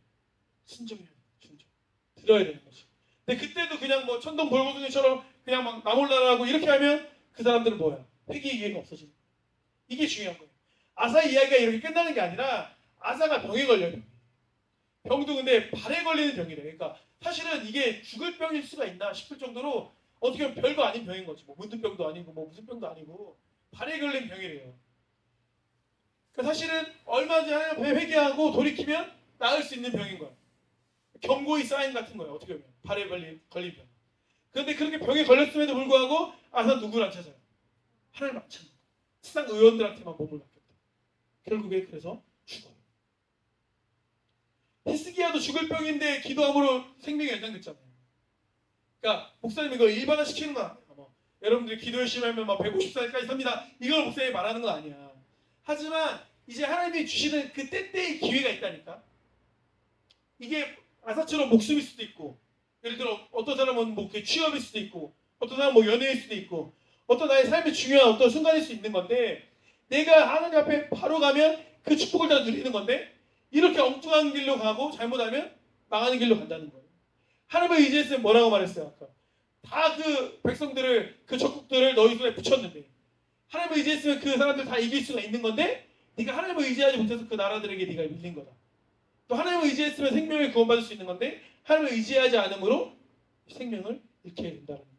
순종해야 돼. 순종. 들어야 되는 거죠. 근데 그때도 그냥 뭐 천둥 벌거숭이처럼 그냥 막 나몰라라고 이렇게 하면 그 사람들은 뭐야? 회개의 기회가 없어지는 거예요. 이게 중요한 거예요. 아사 이야기가 이렇게 끝나는 게 아니라 아사가 병에 걸려요. 병도 근데 발에 걸리는 병이래. 그러니까 사실은 이게 죽을 병일 수가 있나 싶을 정도로 어떻게 보면 별거 아닌 병인 거지. 뭐 문둥병도 아니고 뭐 무슨 병도 아니고 발에 걸린 병이래요. 그러니까 사실은 얼마든지 하나님 앞에 회개하고 돌이키면 나을 수 있는 병인 거야. 경고의 사인 같은 거예요. 어떻게 보면 발에 걸린 병. 그런데 그렇게 병에 걸렸음에도 불구하고 아사는 누구를 안 찾아요? 하나님 안 찾는 거야. 세상 의원들한테만 몸을 맡겼다. 결국에 그래서 죽어요. 히스기야도 죽을 병인데 기도함으로 생명이 연장됐잖아요. 그러니까 목사님 이거 일반화 시키는 건 아니에요. 여러분들이 기도 열심히 하면 막 150살까지 삽니다. 이걸 목사님이 말하는 건 아니야. 하지만 이제 하나님이 주시는 그 때때의 기회가 있다니까. 이게 아사처럼 목숨일 수도 있고 예를 들어 어떤 사람은 뭐 취업일 수도 있고 어떤 사람은 뭐 연애일 수도 있고 어떤 나의 삶의 중요한 어떤 순간일 수 있는 건데 내가 하나님 앞에 바로 가면 그 축복을 다 누리는 건데 이렇게 엉뚱한 길로 가고 잘못하면 망하는 길로 간다는 거예요. 하나님을 의지했으면 뭐라고 말했어요? 아까 다 그 백성들을 그 적국들을 너희 손에 붙였는데 하나님을 의지했으면 그 사람들 다 이길 수가 있는 건데 네가 하나님을 의지하지 못해서 그 나라들에게 네가 밀린 거다. 또 하나님을 의지했으면 생명을 구원받을 수 있는 건데 하나님을 의지하지 않으므로 생명을 잃게 된다는 거예요.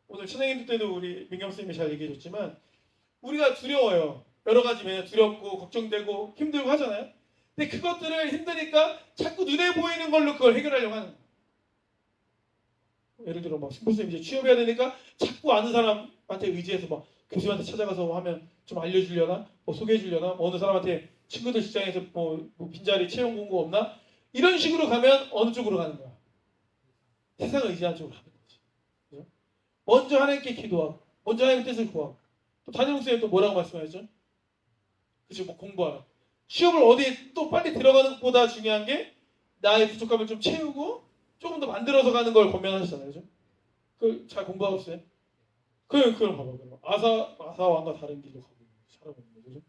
오늘 찬양인도 때도 우리 민경 선생님이 잘 얘기해줬지만 우리가 두려워요. 여러 가지 맨날 두렵고 걱정되고 힘들고 하잖아요. 근데 그것들을 힘드니까 자꾸 눈에 보이는 걸로 그걸 해결하려고 하는 거예요. 예를 들어 막 신부님 이제 취업해야 되니까 자꾸 아는 사람한테 의지해서 막 교수한테 찾아가서 하면 좀 알려주려나, 뭐 소개해주려나, 뭐 어느 사람한테 친구들 직장에서 뭐 빈자리 채용 공고 없나 이런 식으로 가면 어느 쪽으로 가는 거야? 세상을 의지하는 쪽으로 가는 거지. 그죠? 먼저 하나님께 기도하고, 먼저 하나님 뜻을 구하고. 또 담임 목사님 또 뭐라고 말씀하셨죠? 그죠? 뭐 공부하라. 시험을 어디 또 빨리 들어가는 것보다 중요한 게 나의 부족함을 좀 채우고 조금 더 만들어서 가는 걸 권면하셨잖아요, 그죠? 그 잘 공부하고 있어요? 그럼 봐봐, 그럼 아사 왕과 다른 길로 가고 살아보는 거죠, 그죠?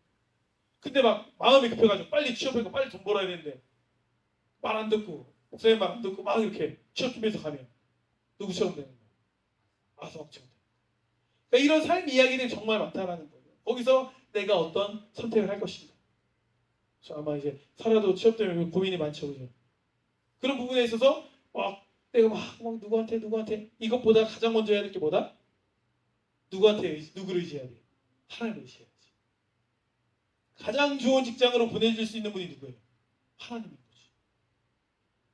근데 막 마음이 급해가지고 빨리 취업하고 빨리 돈 벌어야 되는데 말 안 듣고 목사님 말 안 듣고 막 이렇게 취업 준비해서 가면 누구처럼 되는 거예요? 아사 왕처럼. 그러니까 이런 삶 이야기들이 정말 많다라는 거예요. 거기서 내가 어떤 선택을 할 것인가. 그래서 아마 이제 살아도 취업 때문에 고민이 많죠, 그죠? 그런 부분에 있어서 막 내가 막 누구한테 이것보다 가장 먼저 해야 될 게 뭐다? 누구를 의지해야 돼? 하나님을 의지해야지. 가장 좋은 직장으로 보내줄 수 있는 분이 누구예요? 하나님인 거지.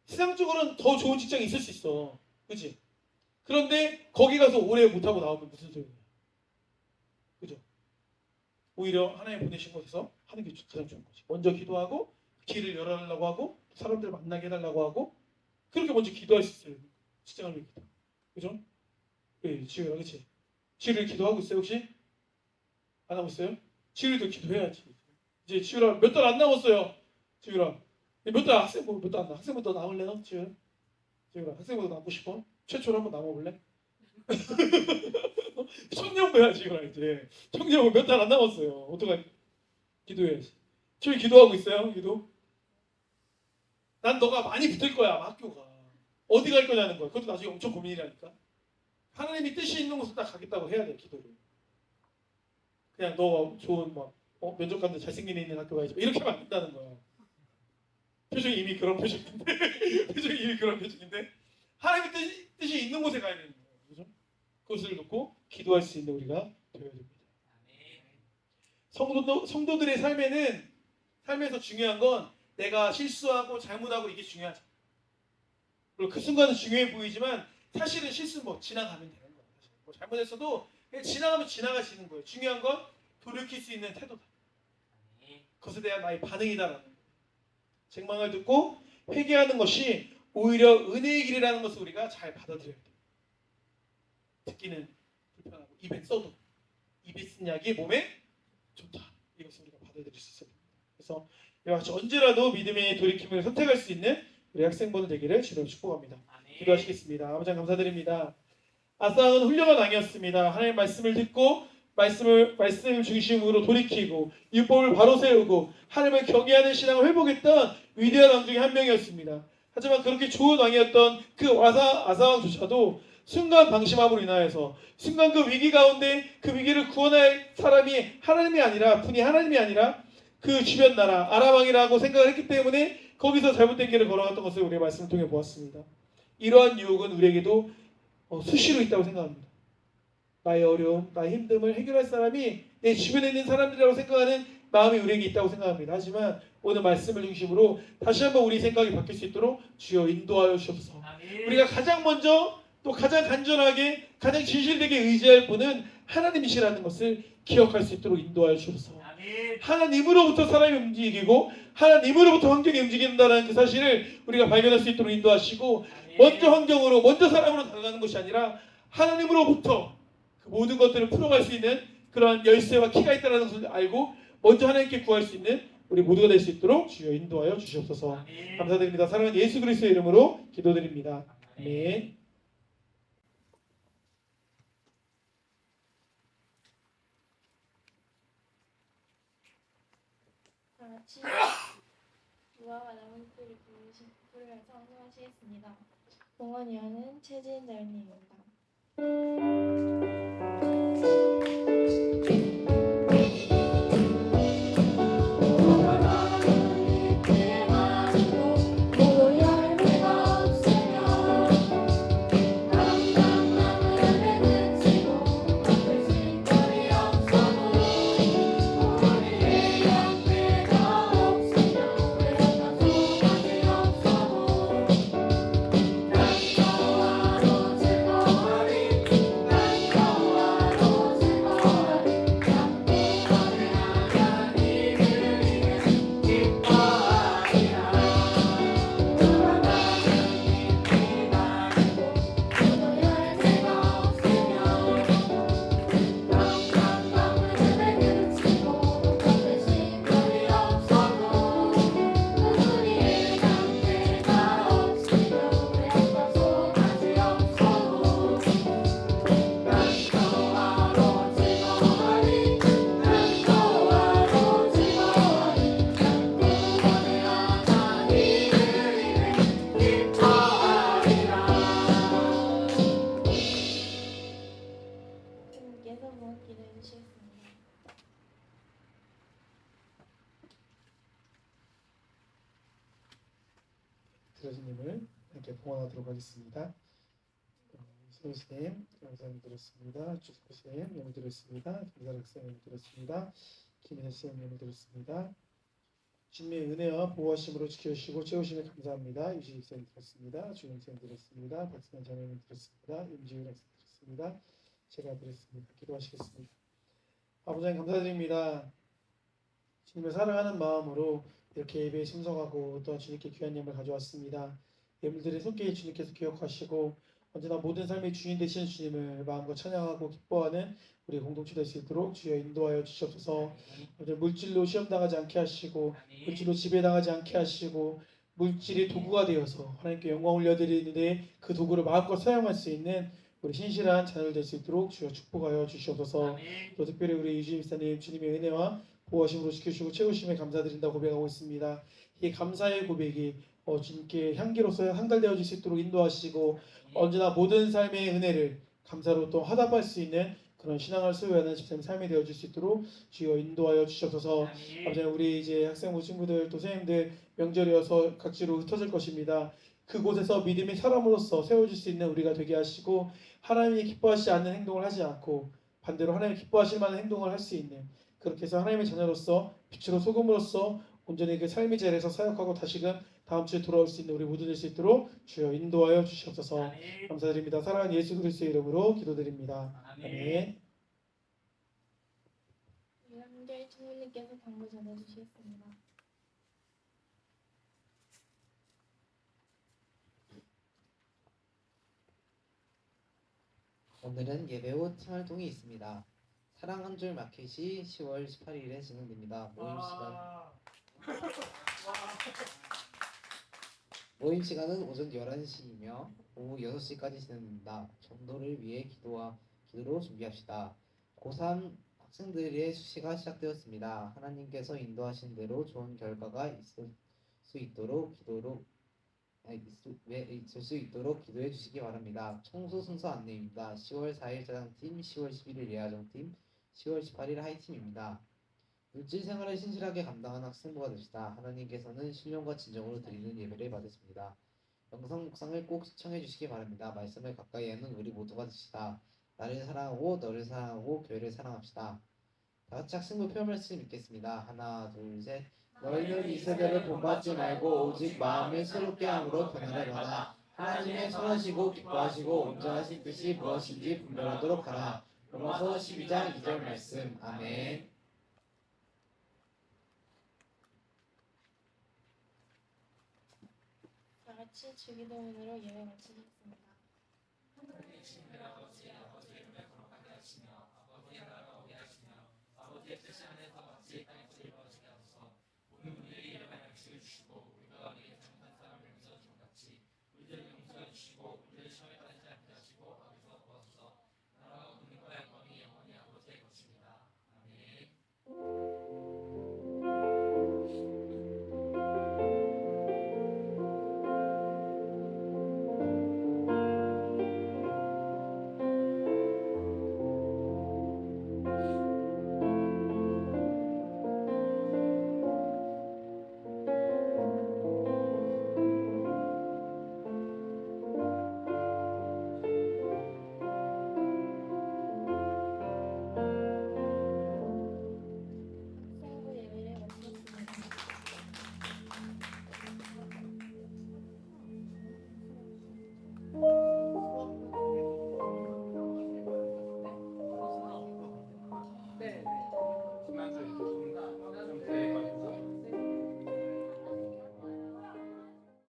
세상적으로는 더 좋은 직장이 있을 수 있어, 그렇지? 그런데 거기 가서 오래 못하고 나오면 무슨 소용이야? 그죠? 오히려 하나님 보내신 곳에서 하는 게 가장 좋은 거지. 먼저 기도하고 길을 열어달라고 하고 사람들 만나게 해달라고 하고 그렇게 먼저 기도할 수 있어요. 직장을 위해 기도. 그죠? 예, 지우라, 그치? 지우를 기도하고 있어요, 혹시? 안 하고 있어요? 지우도 기도해야지. 이제 지우라 몇 달 안 남았어요. 지우라. 몇 달 학생 몇달 안 남. 학생부터 나올래 너? 지우라 학생부터 남고 싶어? 최초로 한번 남아볼래? 청년부야 지우라 이제. 청년부 몇 달 안 남았어요. 어떡하지? 기도해야지. 지우 기도하고 있어요? 기도? 난 너가 많이 붙을 거야 학교가. 어디 갈 거냐는 거야. 그것도 나중에 엄청 고민이라니까. 하나님이 뜻이 있는 곳을 딱 가겠다고 해야 돼 기도를. 그냥 너 좋은 막 면접 갔는데 잘생긴 애 있는 학교 가야지 이렇게 하면 안 된다는 거야. 표정이 이미 그런 표정인데 표정이 이미 그런 표정인데 하나님의 뜻이 있는 곳에 가야 되는 거예요. 그죠? 그것을 놓고 기도할 수 있는 우리가 되어야 됩니다. 성도들의 삶에서 중요한 건 내가 실수하고 잘못하고 이게 중요하죠. 물론 그 순간은 중요해 보이지만 사실은 실수 뭐 지나가면 되는 거예요. 뭐 잘못했어도 그냥 지나가면 지나가시는 거예요. 중요한 건 돌이킬 수 있는 태도다. 그것에 대한 나의 반응이다라는 거예요. 책망을 듣고 회개하는 것이 오히려 은혜의 길이라는 것을 우리가 잘 받아들여야 돼요. 듣기는 불편하고 입에 써도 입에 쓴 약이 몸에 좋다. 이것을 우리가 받아들일 수 있어야 됩니다. 그래서 이와 같이 언제라도 믿음의 돌이킴을 선택할 수 있는 우리 학생분들 되기를 주로 축복합니다. 기도하시겠습니다. 아버지 감사드립니다. 아사는 훌륭한 왕이었습니다. 하나님의 말씀을 듣고 말씀 중심으로 돌이키고 율법을 바로 세우고 하나님을 경외하는 신앙을 회복했던 위대한 왕 중에 한 명이었습니다. 하지만 그렇게 좋은 왕이었던 그 아사 왕조차도 순간 방심함으로 인하여서 순간 그 위기 가운데 그 위기를 구원할 사람이 하나님이 아니라 분이 하나님이 아니라 그 주변 나라 아람 왕이라고 생각을 했기 때문에 거기서 잘못된 길을 걸어갔던 것을 우리의 말씀을 통해 보았습니다. 이러한 유혹은 우리에게도 수시로 있다고 생각합니다. 나의 어려움, 나의 힘듦을 해결할 사람이 내 주변에 있는 사람들이라고 생각하는 마음이 우리에게 있다고 생각합니다. 하지만 오늘 말씀을 중심으로 다시 한번 우리 생각이 바뀔 수 있도록 주여 인도하여 주옵소서. 우리가 가장 먼저 또 가장 간절하게 가장 진실되게 의지할 분은 하나님이시라는 것을 기억할 수 있도록 인도하여 주옵소서. 하나님으로부터 사람이 움직이고 하나님으로부터 환경이 움직인다는 그 사실을 우리가 발견할 수 있도록 인도하시고 먼저 환경으로 먼저 사람으로 다가가는 것이 아니라 하나님으로부터 그 모든 것들을 풀어갈 수 있는 그러한 열쇠와 키가 있다는 것을 알고 먼저 하나님께 구할 수 있는 우리 모두가 될 수 있도록 주여 인도하여 주시옵소서. 감사드립니다. 사랑하는 예수 그리스도의 이름으로 기도드립니다. 아멘. 다 같이 우아와 나무늘이 부르면서 응원하시겠습니다. 봉헌위원은 최지은 자연님입니다. 주님께서 무엇 기도해 주시겠습니다. 들어주님을 이렇게 봉헌하도록 하겠습니다. 소우스님, 영상 들었습니다. 주스님, 영상 들었습니다. 김사락쌤 영상 들었습니다. 김혜쌤 영상 들었습니다. 주님의 은혜와 보호하심으로 지켜주시고 채우심에 감사합니다. 유지익쌤 들었습니다. 주영쌤 들었습니다. 박승현 자매님 들었습니다. 임지훈 학생 들었습니다. 제가 들었습니다. 기도하시겠습니다. 아버지 하나님 감사드립니다. 주님을 사랑하는 마음으로 이렇게 예배에 참석하고 또한 주님께 귀한 예물을 가져왔습니다. 예물들의 손길에 주님께서 기억하시고 언제나 모든 삶의 주인 되시는 주님을 마음과 찬양하고 기뻐하는 우리 공동체 될 수 있도록 주여 인도하여 주시옵소서. 물질로 시험당하지 않게 하시고 물질로 지배당하지 않게 하시고 물질이 도구가 되어서 하나님께 영광 올려드리는데 그 도구를 마음껏 사용할 수 있는 우리 신실한 자녀들 될 수 있도록 주여 축복하여 주시옵소서. 또 특별히 우리 유지 집사님 주님의 은혜와 보호하심으로 지켜주시고 채우심에 감사드린다 고백하고 있습니다. 이 감사의 고백이 주님께 향기로서 향달되어질 수 있도록 인도하시고 언제나 모든 삶의 은혜를 감사로 또 화답할 수 있는 그런 신앙을 소유하는 집사님 삶이 되어질 수 있도록 주여 인도하여 주시옵소서. 아버지 우리 이제 학생부 친구들 또 선생님들 명절이어서 각지로 흩어질 것입니다. 그곳에서 믿음의 사람으로서 세워질 수 있는 우리가 되게 하시고 하나님이 기뻐하시지 않는 행동을 하지 않고 반대로 하나님이 기뻐하실 만한 행동을 할 수 있는 그렇게 해서 하나님의 자녀로서 빛으로 소금으로서 온전히 그 삶의 자리에서 사역하고 다시금 다음 주에 돌아올 수 있는 우리 모두 될 수 있도록 주여 인도하여 주시옵소서. 감사드립니다. 사랑하는 예수 그리스도의 이름으로 기도드립니다. 아멘. 유람결 총무님께서 당부 전해주시겠습니다. 오늘은 예배 후 팀활동이 있습니다. 사랑 한 줄 마켓이 10월 18일에 진행됩니다. 모임 시간은 오전 11시이며 오후 6시까지 진행됩니다. 전도를 위해 기도로 준비합시다. 고3 학생들의 수시가 시작되었습니다. 하나님께서 인도하신 대로 좋은 결과가 있을 수 있도록 기도해 주시기 바랍니다. 청소 순서 안내입니다. 10월 4일 자장팀, 10월 11일 예아정팀, 10월 18일 하이팀입니다. 물질 생활을 신실하게 감당하는 학생부가 됩시다. 하나님께서는 신령과 진정으로 드리는 예배를 받으십니다. 영상 묵상을 꼭 시청해 주시기 바랍니다. 말씀을 가까이 하는 우리 모두가 됩시다. 나를 사랑하고 너를 사랑하고 교회를 사랑합시다. 다 같이 학생부 표현 말씀 읽겠습니다. 하나, 둘, 셋. 너희는 이 세대를 본받지 말고 오직 마음을 새롭게 함으로 변화를 받아 하나님의 선하시고 기뻐하시고 온전하신 뜻이 무엇인지 분별하도록 하라. 로마서 12장 2절 말씀. 아멘. 다 같이 주기도문으로 예배 마치겠습니다.